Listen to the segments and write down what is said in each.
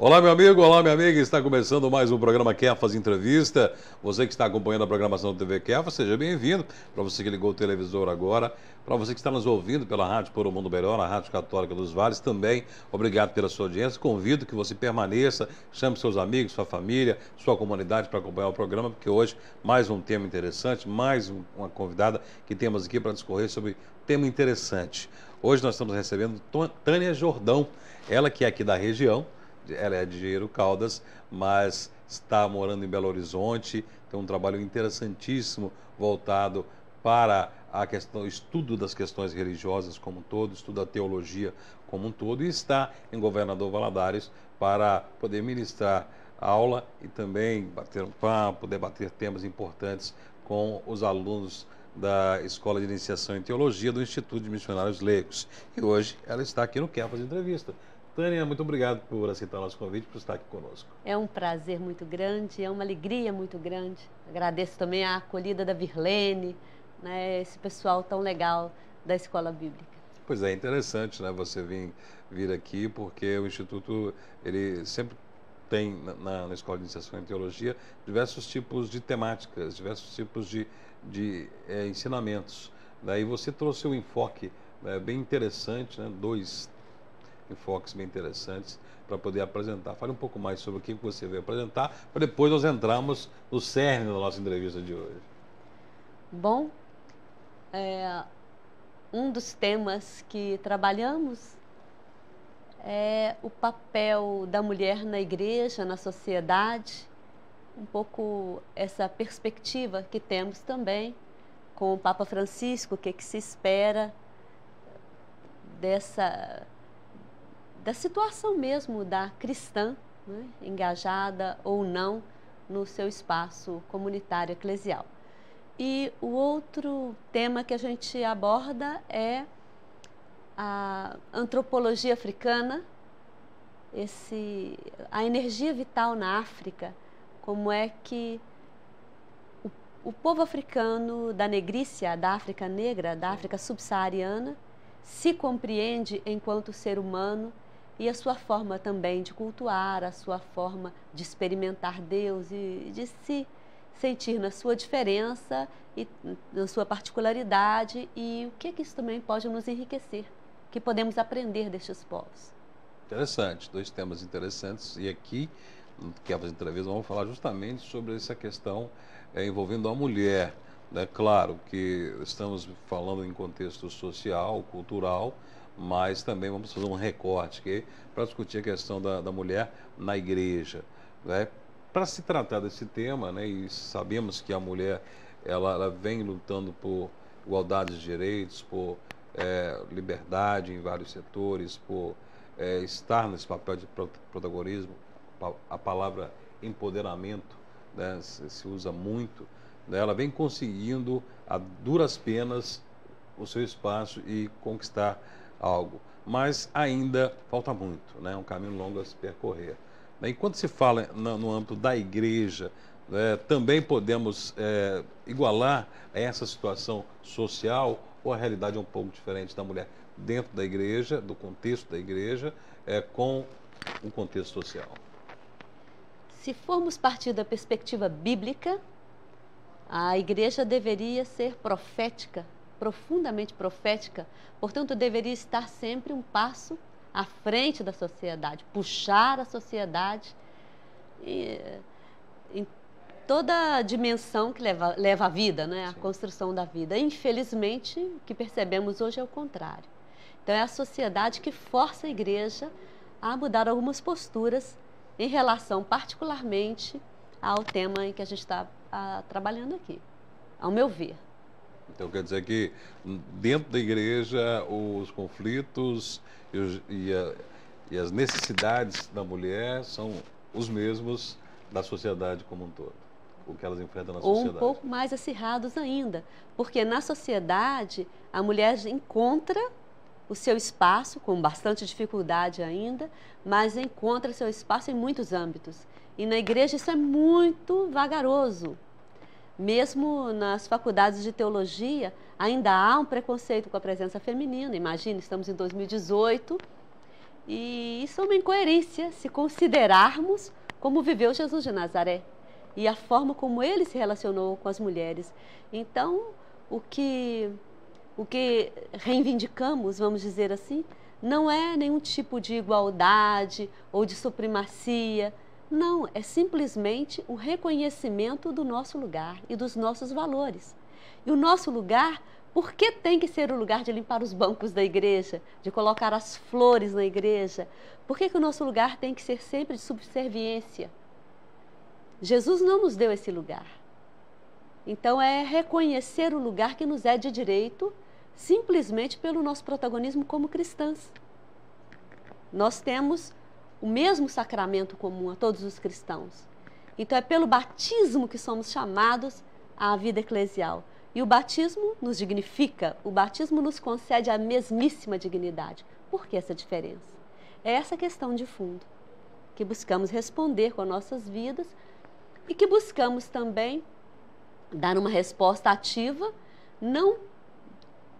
Olá, meu amigo, olá, minha amiga. Está começando mais um programa Kefas Entrevista. Você que está acompanhando a programação do TV Kefas, seja bem-vindo. Para você que ligou o televisor agora, para você que está nos ouvindo pela Rádio Por um Mundo Melhor, a Rádio Católica dos Vales, também obrigado pela sua audiência. Convido que você permaneça, chame seus amigos, sua família, sua comunidade para acompanhar o programa, porque hoje mais um tema interessante, uma convidada que temos aqui para discorrer sobre tema interessante. Hoje nós estamos recebendo Tânia Jordão, ela que é aqui da região. Ela é de Engenheiro Caldas, mas está morando em Belo Horizonte, tem um trabalho interessantíssimo voltado para a questão, o estudo das questões religiosas como um todo, estudo da teologia como um todo, e está em Governador Valadares para poder ministrar aula e também bater um papo, debater temas importantes com os alunos da Escola de Iniciação em Teologia do Instituto de Missionários Leigos. E hoje ela está aqui no Kefas Entrevista. Tânia, muito obrigado por aceitar o nosso convite, por estar aqui conosco. É um prazer muito grande, é uma alegria muito grande. Agradeço também a acolhida da Virlene, né, esse pessoal tão legal da Escola Bíblica. Pois é, interessante, né, você vir aqui, porque o Instituto, ele sempre tem na Escola de Iniciação em Teologia diversos tipos de temáticas, diversos tipos de ensinamentos. Daí você trouxe um enfoque bem interessante, né, dois enfoques bem interessantes para poder apresentar. Fale um pouco mais sobre o que você veio apresentar, para depois nós entrarmos no cerne da nossa entrevista de hoje. Bom, um dos temas que trabalhamos é o papel da mulher na igreja, na sociedade, um pouco essa perspectiva que temos também com o Papa Francisco, o que se espera da situação mesmo da cristã, né, engajada ou não no seu espaço comunitário eclesial. E o outro tema que a gente aborda é a antropologia africana, a energia vital na África, como é que o povo africano da negrícia, da África negra, da África subsaariana, se compreende enquanto ser humano e a sua forma também de cultuar, a sua forma de experimentar Deus e de se sentir na sua diferença e na sua particularidade, e o que isso também pode nos enriquecer, que podemos aprender destes povos. Interessante, dois temas interessantes, e aqui no Kefas Entrevista vamos falar justamente sobre essa questão envolvendo a mulher. É claro que estamos falando em contexto social, cultural, mas também vamos fazer um recorte aqui para discutir a questão da mulher na igreja. Né? Para se tratar desse tema, né, e sabemos que a mulher ela vem lutando por igualdade de direitos, por liberdade em vários setores, por estar nesse papel de protagonismo, a palavra empoderamento, né, se usa muito. Ela vem conseguindo, a duras penas, o seu espaço e conquistar algo. Mas ainda falta muito, né? Um caminho longo a se percorrer. Enquanto se fala no âmbito da igreja, também podemos igualar a essa situação social, ou a realidade é um pouco diferente da mulher dentro da igreja, do contexto da igreja, com o contexto social? Se formos partir da perspectiva bíblica, a igreja deveria ser profética, profundamente profética, portanto deveria estar sempre um passo à frente da sociedade, puxar a sociedade em toda a dimensão que leva a vida, né? A construção da vida. Infelizmente, o que percebemos hoje é o contrário. Então é a sociedade que força a igreja a mudar algumas posturas em relação particularmente ao tema em que a gente está trabalhando aqui, ao meu ver. Então quer dizer que dentro da igreja os conflitos e as necessidades da mulher são os mesmos da sociedade como um todo, o que elas enfrentam na sociedade. Ou um pouco mais acirrados ainda, porque na sociedade a mulher encontra o seu espaço, com bastante dificuldade ainda, mas encontra seu espaço em muitos âmbitos. E na igreja isso é muito vagaroso. Mesmo nas faculdades de teologia, ainda há um preconceito com a presença feminina. Imagina, estamos em 2018 E isso é uma incoerência se considerarmos como viveu Jesus de Nazaré e a forma como ele se relacionou com as mulheres. Então, o que reivindicamos, vamos dizer assim, não é nenhum tipo de igualdade ou de supremacia. Não, é simplesmente um reconhecimento do nosso lugar e dos nossos valores. E o nosso lugar, por que tem que ser o lugar de limpar os bancos da igreja, de colocar as flores na igreja? Por que o nosso lugar tem que ser sempre de subserviência? Jesus não nos deu esse lugar. Então é reconhecer o lugar que nos é de direito simplesmente pelo nosso protagonismo como cristãs. Nós temos o mesmo sacramento comum a todos os cristãos. Então é pelo batismo que somos chamados à vida eclesial. E o batismo nos dignifica, o batismo nos concede a mesmíssima dignidade. Por que essa diferença? É essa questão de fundo, que buscamos responder com nossas vidas e que buscamos também dar uma resposta ativa. Não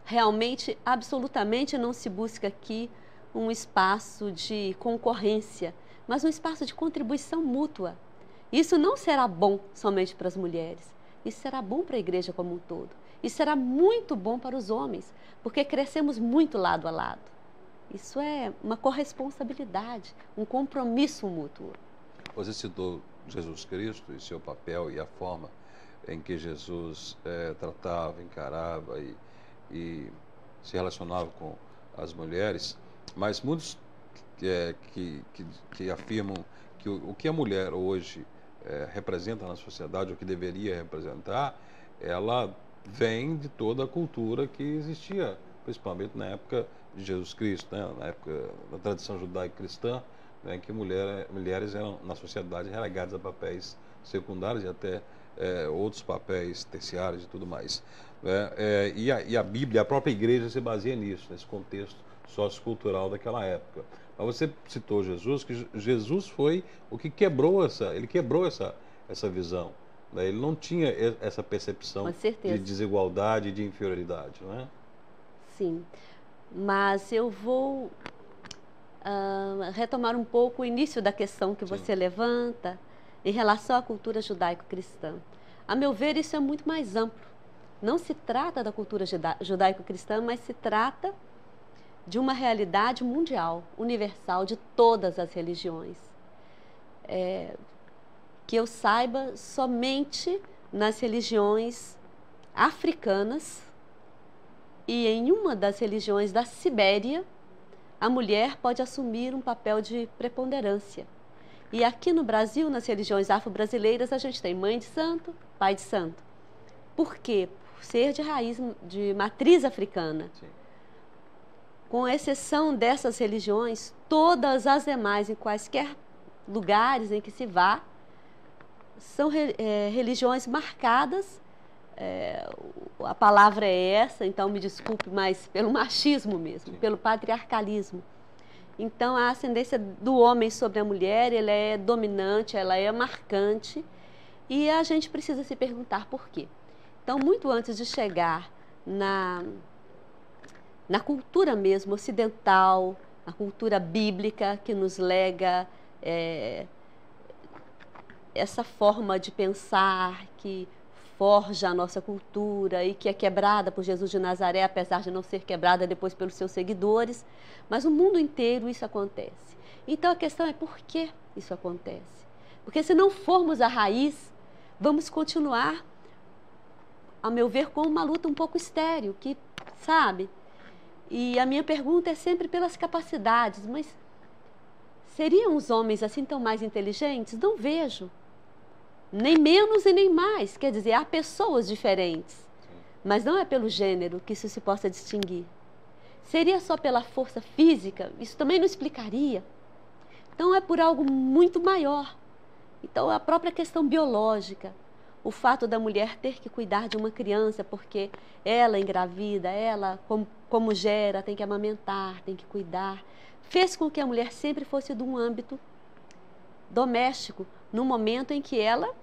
realmente, absolutamente não se busca aqui um espaço de concorrência, mas um espaço de contribuição mútua. Isso não será bom somente para as mulheres, isso será bom para a igreja como um todo. Isso será muito bom para os homens, porque crescemos muito lado a lado. Isso é uma corresponsabilidade, um compromisso mútuo. Você citou Jesus Cristo e seu papel e a forma em que Jesus tratava, encarava e se relacionava com as mulheres, mas muitos que afirmam que o que a mulher hoje representa na sociedade, o que deveria representar, ela vem de toda a cultura que existia, principalmente na época de Jesus Cristo, né? Na época da tradição judaico-cristã, né? Que mulheres eram na sociedade relegadas a papéis secundários e até outros papéis terciários e tudo mais. Né? E a Bíblia, a própria igreja se baseia nisso, nesse contexto sociocultural daquela época. Mas você citou Jesus, que Jesus foi o que quebrou essa visão. Né? Ele não tinha essa percepção de desigualdade e de inferioridade, não é? Sim, mas eu vou retomar um pouco o início da questão que você levanta em relação à cultura judaico-cristã. A meu ver, isso é muito mais amplo. Não se trata da cultura judaico-cristã, mas se trata de uma realidade mundial, universal, de todas as religiões. Que eu saiba, somente nas religiões africanas e em uma das religiões da Sibéria, a mulher pode assumir um papel de preponderância. E aqui no Brasil, nas religiões afro-brasileiras, a gente tem mãe de santo, pai de santo. Por quê? Por ser de raiz, de matriz africana. Sim. Com exceção dessas religiões, todas as demais, em quaisquer lugares em que se vá, são religiões marcadas, a palavra é essa, então me desculpe, mas pelo machismo mesmo, pelo patriarcalismo. Então, a ascendência do homem sobre a mulher, ela é dominante, ela é marcante, e a gente precisa se perguntar por quê. Então, muito antes de chegar na cultura mesmo ocidental, a cultura bíblica que nos lega essa forma de pensar que forja a nossa cultura e que é quebrada por Jesus de Nazaré, apesar de não ser quebrada depois pelos seus seguidores, mas no mundo inteiro isso acontece. Então a questão é por que isso acontece? Porque se não formos a raiz, vamos continuar, a meu ver, com uma luta um pouco estéril, que, sabe? E a minha pergunta é sempre pelas capacidades, mas seriam os homens assim tão mais inteligentes? Não vejo. Nem menos e nem mais. Quer dizer, há pessoas diferentes. Mas não é pelo gênero que isso se possa distinguir. Seria só pela força física? Isso também não explicaria. Então é por algo muito maior. Então a própria questão biológica, o fato da mulher ter que cuidar de uma criança porque ela engravida, ela como gera, tem que amamentar, tem que cuidar, fez com que a mulher sempre fosse de um âmbito doméstico, no momento em que ela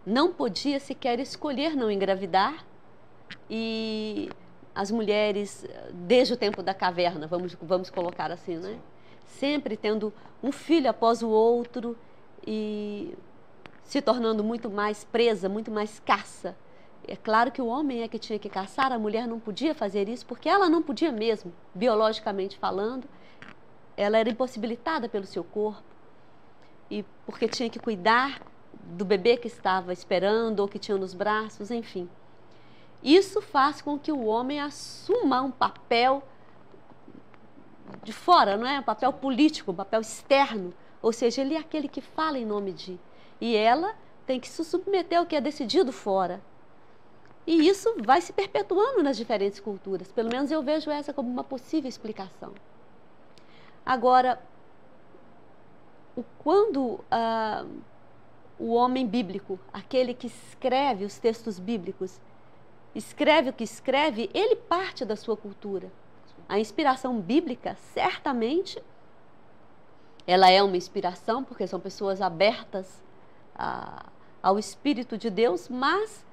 não podia sequer escolher não engravidar. E as mulheres, desde o tempo da caverna, vamos colocar assim, né? sempre tendo um filho após o outro e se tornando muito mais presa, muito mais caça. É claro que o homem é que tinha que caçar, a mulher não podia fazer isso, porque ela não podia mesmo, biologicamente falando. Ela era impossibilitada pelo seu corpo, e porque tinha que cuidar do bebê que estava esperando ou que tinha nos braços, enfim. Isso faz com que o homem assuma um papel de fora, não é? Um papel político, um papel externo, ou seja, ele é aquele que fala em nome de. E ela tem que se submeter ao que é decidido fora. E isso vai se perpetuando nas diferentes culturas. Pelo menos eu vejo essa como uma possível explicação. Agora, quando o homem bíblico, aquele que escreve os textos bíblicos, escreve o que escreve, ele parte da sua cultura. A inspiração bíblica, certamente, ela é uma inspiração, porque são pessoas abertas ao Espírito de Deus, mas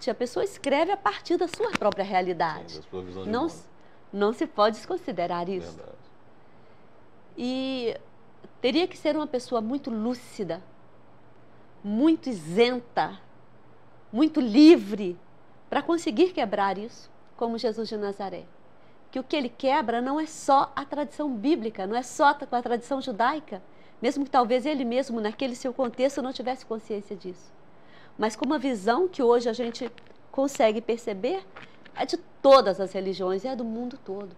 a pessoa escreve a partir da sua própria realidade. Sim, da sua visão de não, mundo. não se pode desconsiderar isso. Verdade. E teria que ser uma pessoa muito lúcida, muito isenta, muito livre, para conseguir quebrar isso, como Jesus de Nazaré. Que o que ele quebra não é só a tradição bíblica, não é só a tradição judaica, mesmo que talvez ele mesmo, naquele seu contexto, não tivesse consciência disso. Mas com uma visão que hoje a gente consegue perceber, é de todas as religiões, é do mundo todo.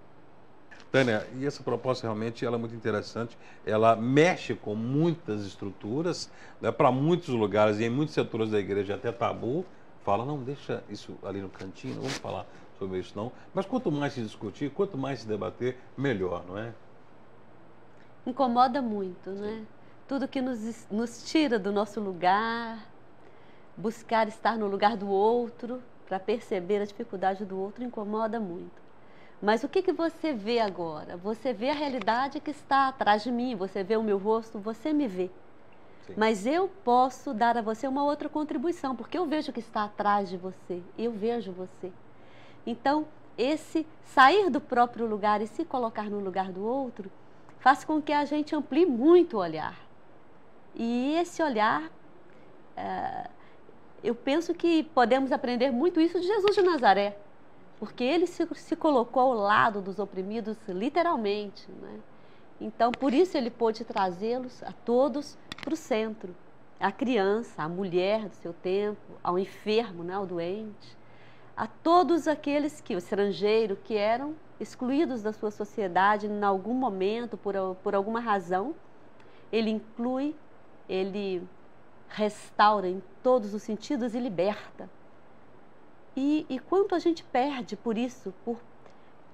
Tânia, e essa proposta realmente ela é muito interessante, ela mexe com muitas estruturas, né, para muitos lugares e em muitos setores da igreja até tabu, fala, não, deixa isso ali no cantinho, não vamos falar sobre isso não, mas quanto mais se discutir, quanto mais se debater, melhor, não é? Incomoda muito, né? Tudo que nos tira do nosso lugar, buscar estar no lugar do outro, para perceber a dificuldade do outro, incomoda muito. Mas o que você vê agora? Você vê a realidade que está atrás de mim, você vê o meu rosto, você me vê. Sim. Mas eu posso dar a você uma outra contribuição, porque eu vejo o que está atrás de você, eu vejo você. Então, esse sair do próprio lugar e se colocar no lugar do outro, faz com que a gente amplie muito o olhar. E esse olhar, eu penso que podemos aprender muito isso de Jesus de Nazaré. Porque ele se colocou ao lado dos oprimidos, literalmente, né? Então, por isso ele pôde trazê-los a todos para o centro. A criança, a mulher do seu tempo, ao enfermo, né, ao doente, a todos aqueles que, o estrangeiro, que eram excluídos da sua sociedade em algum momento, por alguma razão. Ele inclui, ele restaura em todos os sentidos e liberta. E quanto a gente perde por isso, por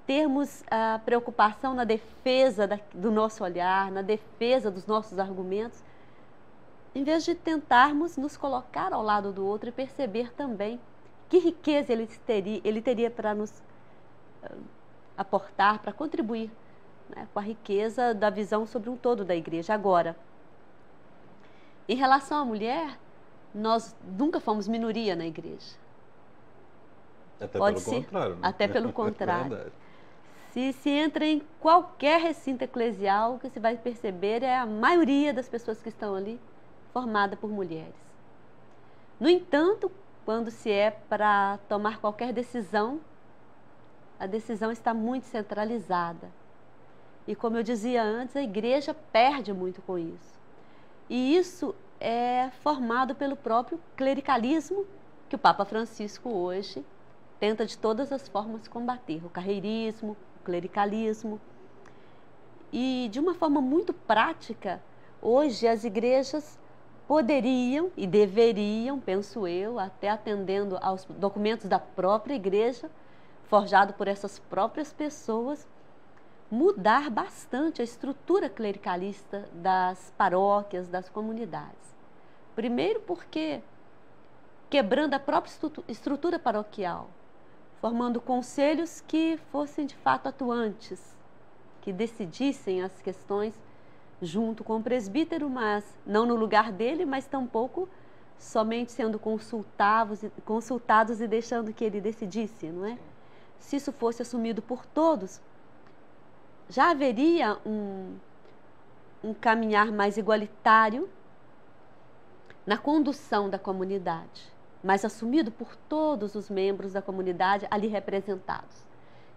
termos a preocupação na defesa do nosso olhar, na defesa dos nossos argumentos, em vez de tentarmos nos colocar ao lado do outro e perceber também que riqueza ele teria para nos aportar, para contribuir, né, com a riqueza da visão sobre um todo da igreja. Agora, em relação à mulher, nós nunca fomos minoria na igreja. Até pelo contrário. Né? Até pelo contrário. É se entra em qualquer recinto eclesial, o que você vai perceber é a maioria das pessoas que estão ali formada por mulheres. No entanto, quando se é para tomar qualquer decisão, a decisão está muito centralizada. E como eu dizia antes, a igreja perde muito com isso. E isso é formado pelo próprio clericalismo que o Papa Francisco hoje tenta de todas as formas combater, o carreirismo, o clericalismo. E de uma forma muito prática, hoje as igrejas poderiam e deveriam, penso eu, até atendendo aos documentos da própria igreja, forjado por essas próprias pessoas, mudar bastante a estrutura clericalista das paróquias, das comunidades. Primeiro porque quebrando a própria estrutura paroquial, formando conselhos que fossem de fato atuantes, que decidissem as questões junto com o presbítero, mas não no lugar dele, mas tampouco somente sendo consultados e deixando que ele decidisse, não é? Se isso fosse assumido por todos, já haveria um caminhar mais igualitário na condução da comunidade, mas assumido por todos os membros da comunidade ali representados.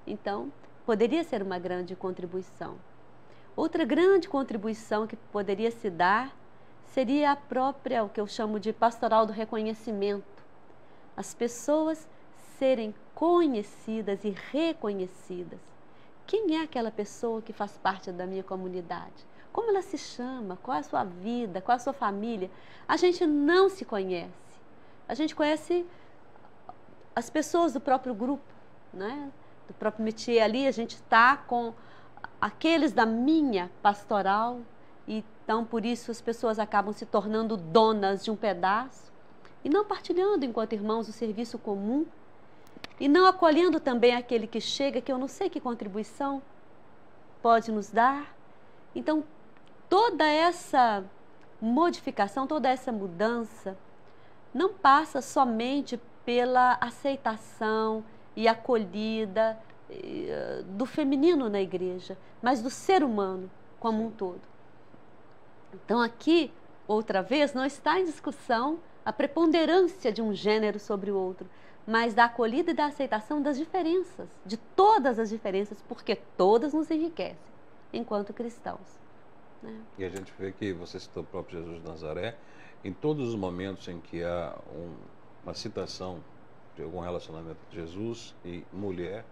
Então, poderia ser uma grande contribuição. Outra grande contribuição que poderia se dar seria a própria, o que eu chamo de pastoral do reconhecimento. As pessoas serem conhecidas e reconhecidas. Quem é aquela pessoa que faz parte da minha comunidade? Como ela se chama? Qual é a sua vida? Qual é a sua família? A gente não se conhece. A gente conhece as pessoas do próprio grupo, né? Do próprio métier ali. A gente está com aqueles da minha pastoral. Então, por isso, as pessoas acabam se tornando donas de um pedaço e não partilhando, enquanto irmãos, o serviço comum e não acolhendo também aquele que chega, que eu não sei que contribuição pode nos dar. Então, toda essa modificação, toda essa mudança não passa somente pela aceitação e acolhida do feminino na igreja, mas do ser humano como um todo. Então, aqui, outra vez, não está em discussão a preponderância de um gênero sobre o outro, mas da acolhida e da aceitação das diferenças, de todas as diferenças, porque todas nos enriquecem enquanto cristãos. Né? E a gente vê que você citou o próprio Jesus de Nazaré, em todos os momentos em que há uma citação de algum relacionamento de Jesus e mulher,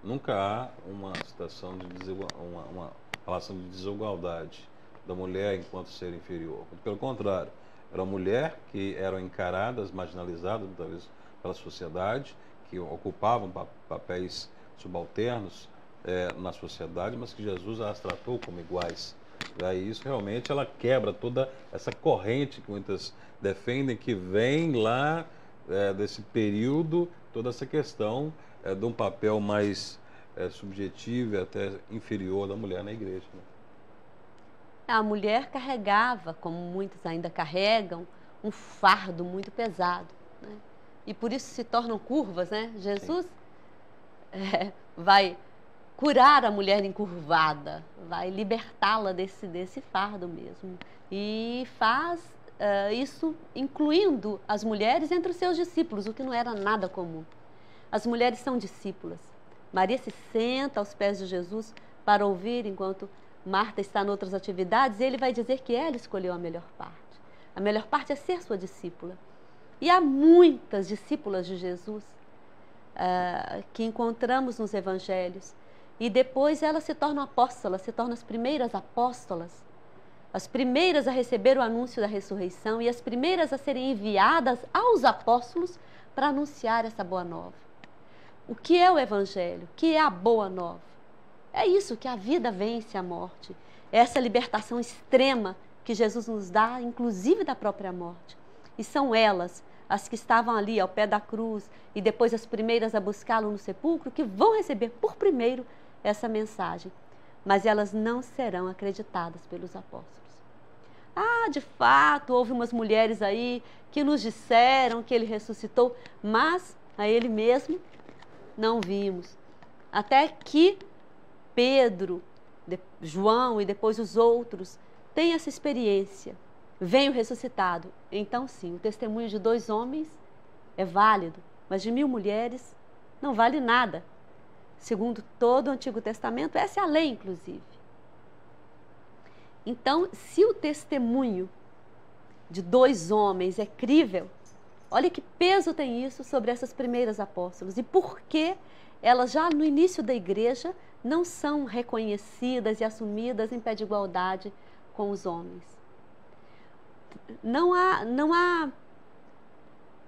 nunca há uma citação de uma relação de desigualdade da mulher enquanto ser inferior. Pelo contrário, era uma mulher que eram encaradas, marginalizadas, talvez, pela sociedade, que ocupavam papéis subalternos na sociedade, mas que Jesus as tratou como iguais. Daí isso realmente ela quebra toda essa corrente que muitas defendem, que vem lá desse período, toda essa questão de um papel mais subjetivo e até inferior da mulher na igreja. Né? A mulher carregava, como muitos ainda carregam, um fardo muito pesado. Né? E por isso se tornam curvas. Né? Jesus vai curar a mulher encurvada, vai libertá-la desse fardo mesmo. E faz isso incluindo as mulheres entre os seus discípulos, o que não era nada comum. As mulheres são discípulas. Maria se senta aos pés de Jesus para ouvir enquanto Marta está em outras atividades, e ele vai dizer que ela escolheu a melhor parte. A melhor parte é ser sua discípula. E há muitas discípulas de Jesus que encontramos nos evangelhos. E depois elas se tornam apóstolas, se tornam as primeiras apóstolas, as primeiras a receber o anúncio da ressurreição e as primeiras a serem enviadas aos apóstolos para anunciar essa boa nova. O que é o evangelho? O que é a boa nova? É isso, que a vida vence a morte. Essa libertação extrema que Jesus nos dá, inclusive da própria morte. E são elas, as que estavam ali ao pé da cruz e depois as primeiras a buscá-lo no sepulcro, que vão receber por primeiro essa mensagem. Mas elas não serão acreditadas pelos apóstolos. Ah, de fato, houve umas mulheres aí que nos disseram que ele ressuscitou, mas a ele mesmo não vimos. Até que Pedro, João e depois os outros têm essa experiência. Vem o ressuscitado. Então, sim, o testemunho de 2 homens é válido, mas de 1000 mulheres não vale nada. Segundo todo o Antigo Testamento, essa é a lei, inclusive. Então, se o testemunho de 2 homens é crível, olha que peso tem isso sobre essas primeiras apóstolas. E por que elas já no início da igreja não são reconhecidas e assumidas em pé de igualdade com os homens? Não há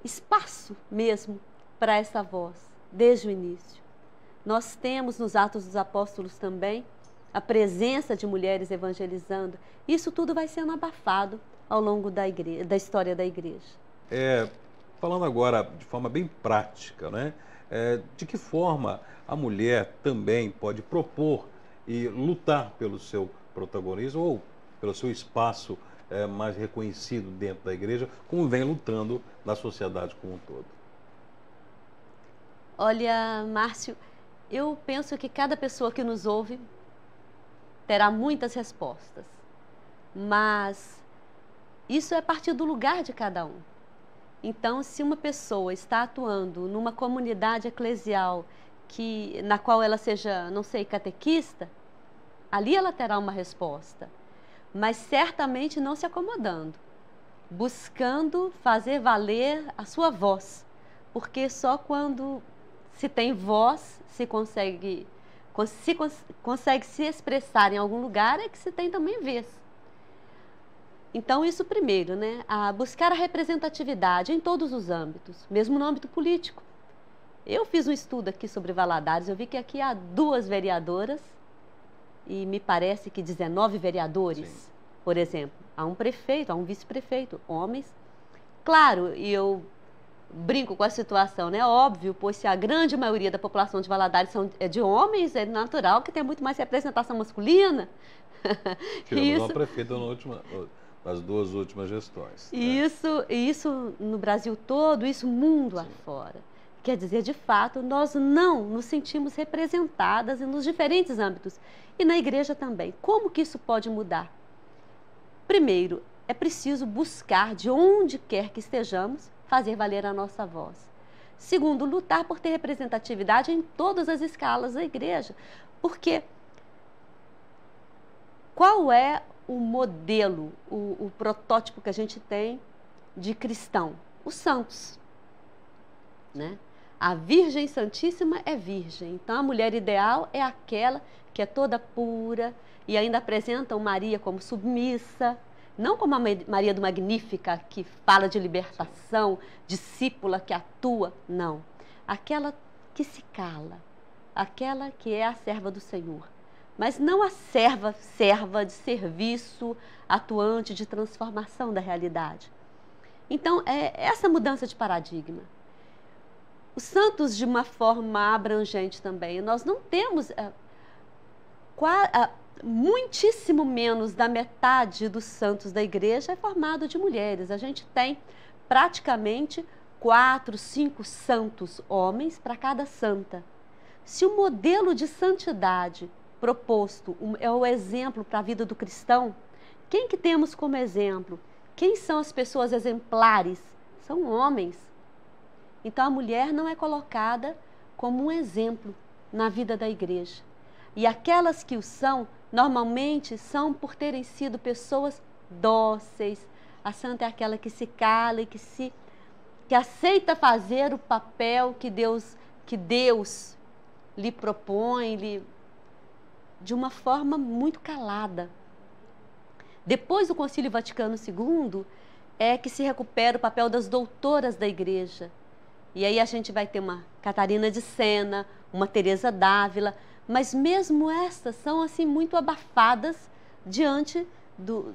espaço mesmo para essa voz, desde o início. Nós temos nos Atos dos Apóstolos também a presença de mulheres evangelizando. Isso tudo vai sendo abafado ao longo da história da igreja. Falando agora de forma bem prática, né? De que forma a mulher também pode propor e lutar pelo seu protagonismo ou pelo seu espaço mais reconhecido dentro da igreja, como vem lutando na sociedade como um todo? Olha, Márcio, eu penso que cada pessoa que nos ouve terá muitas respostas. mas isso é a partir do lugar de cada um. Então, se uma pessoa está atuando numa comunidade eclesial na qual ela seja, não sei, catequista, ali ela terá uma resposta, mas certamente não se acomodando, buscando fazer valer a sua voz, porque só quando se tem voz, se consegue se expressar em algum lugar, é que se tem também vez. Então, isso primeiro, né? A buscar a representatividade em todos os âmbitos, mesmo no âmbito político. Eu fiz um estudo aqui sobre Valadares, eu vi que aqui há 2 vereadoras e me parece que 19 vereadores, sim, por exemplo. Há um prefeito, há um vice-prefeito, homens. Claro, e eu brinco com a situação, né? Óbvio, pois se a grande maioria da população de Valadares é de homens, é natural que tenha muito mais representação masculina. Tivemos uma prefeita nas 2 últimas gestões. Isso no Brasil todo, isso mundo, sim, afora. Quer dizer, de fato, nós não nos sentimos representadas nos diferentes âmbitos. E na igreja também. Como que isso pode mudar? Primeiro, é preciso buscar, de onde quer que estejamos, fazer valer a nossa voz. Segundo, lutar por ter representatividade em todas as escalas da igreja. Porque qual é o modelo, o protótipo que a gente tem de cristão? Os santos, né? A Virgem Santíssima é virgem, então a mulher ideal é aquela que é toda pura e ainda apresentam Maria como submissa, não como a Maria do Magnífica, que fala de libertação, discípula que atua, não. Aquela que se cala, aquela que é a serva do Senhor, mas não a serva de serviço, atuante de transformação da realidade. Então, é essa mudança de paradigma. Os santos, de uma forma abrangente também, nós não temos muitíssimo menos da metade dos santos da igreja é formado de mulheres. A gente tem praticamente 4, 5 santos homens para cada santa. Se o modelo de santidade proposto é o exemplo para a vida do cristão, quem que temos como exemplo? Quem são as pessoas exemplares? São homens. Então, a mulher não é colocada como um exemplo na vida da igreja. E aquelas que o são, normalmente são por terem sido pessoas dóceis. A santa é aquela que se cala e que aceita fazer o papel que Deus lhe propõe, de uma forma muito calada. Depois do Concílio Vaticano II, é que se recupera o papel das doutoras da igreja. E aí a gente vai ter uma Catarina de Sena, uma Teresa d'Ávila, mas mesmo estas são assim muito abafadas diante do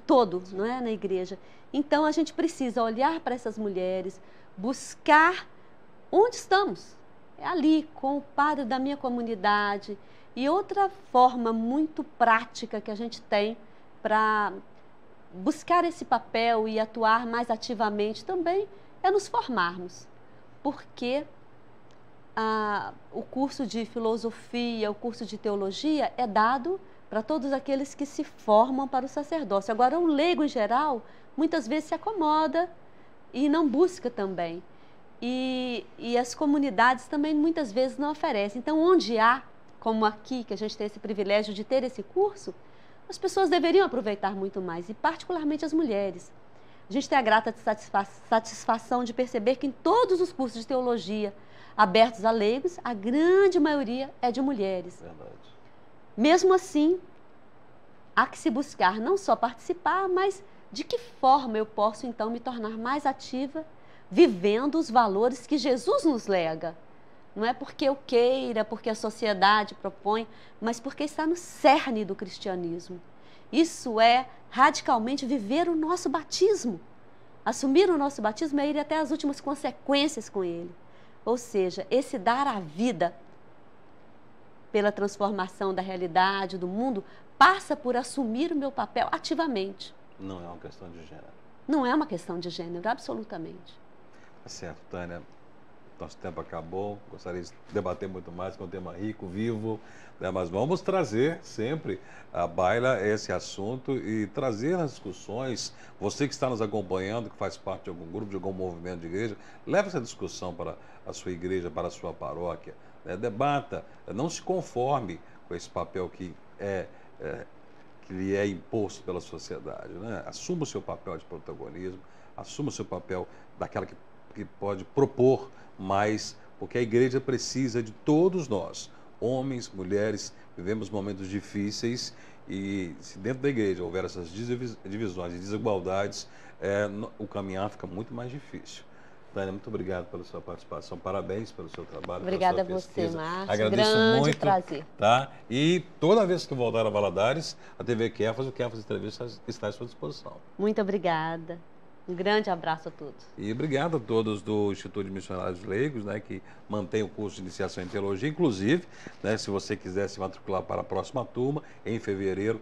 todo, não é, na igreja. Então a gente precisa olhar para essas mulheres, buscar onde estamos. É ali, com o padre da minha comunidade. E outra forma muito prática que a gente tem para buscar esse papel e atuar mais ativamente também é nos formarmos, porque o curso de filosofia, o curso de teologia é dado para todos aqueles que se formam para o sacerdócio. Agora, o leigo em geral, muitas vezes se acomoda e não busca também. E as comunidades também muitas vezes não oferecem. Então, onde há, como aqui, que a gente tem esse privilégio de ter esse curso, as pessoas deveriam aproveitar muito mais, e particularmente as mulheres. A gente tem a grata satisfação de perceber que em todos os cursos de teologia abertos a leigos, a grande maioria é de mulheres. Verdade. Mesmo assim, há que se buscar não só participar, mas de que forma eu posso então me tornar mais ativa, vivendo os valores que Jesus nos lega. Não é porque eu queira, porque a sociedade propõe, mas porque está no cerne do cristianismo. Isso é radicalmente viver o nosso batismo. Assumir o nosso batismo é ir até as últimas consequências com ele. Ou seja, esse dar a vida pela transformação da realidade, do mundo, passa por assumir o meu papel ativamente. Não é uma questão de gênero. Não é uma questão de gênero, absolutamente. Tá certo, Tânia. nosso tempo acabou. Gostaria de debater muito mais, com um tema rico, vivo, né? Mas vamos trazer sempre à baila esse assunto e trazer nas discussões. Você que está nos acompanhando, que faz parte de algum grupo, de algum movimento de igreja, leve essa discussão para a sua igreja, para a sua paróquia, né? Debata, não se conforme com esse papel que lhe é imposto pela sociedade, né? Assuma o seu papel de protagonismo, assuma o seu papel daquela que pode propor mais, porque a igreja precisa de todos nós, homens, mulheres. Vivemos momentos difíceis e se dentro da igreja houver essas divisões e desigualdades, o caminhar fica muito mais difícil. Tânia, muito obrigado pela sua participação, parabéns pelo seu trabalho. Obrigada pela sua a você, pesquisa. Márcio. Agradeço Grande muito, prazer. tá? E toda vez que voltar a Valadares, a TV Kefas, o Kefas Entrevistas está à sua disposição. Muito obrigada. Um grande abraço a todos. E obrigado a todos do Instituto de Missionários Leigos, né, que mantém o curso de iniciação em teologia. Inclusive, né, se você quiser se matricular para a próxima turma, em fevereiro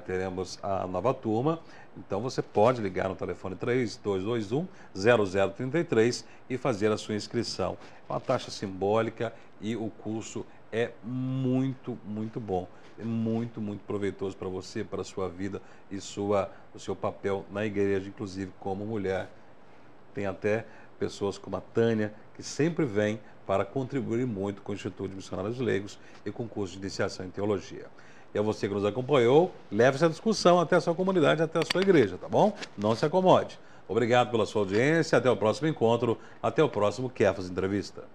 teremos a nova turma. Então você pode ligar no telefone 3221-0033 e fazer a sua inscrição. É uma taxa simbólica e o curso é muito, muito bom. É muito, muito proveitoso para você, para a sua vida e o seu papel na igreja, inclusive como mulher. Tem até pessoas como a Tânia, que sempre vem para contribuir muito com o Instituto de Missionários Leigos e com o curso de iniciação em teologia. E a você que nos acompanhou, leve essa discussão até a sua comunidade, até a sua igreja, tá bom? Não se acomode. Obrigado pela sua audiência, até o próximo encontro, até o próximo Kefas Entrevista.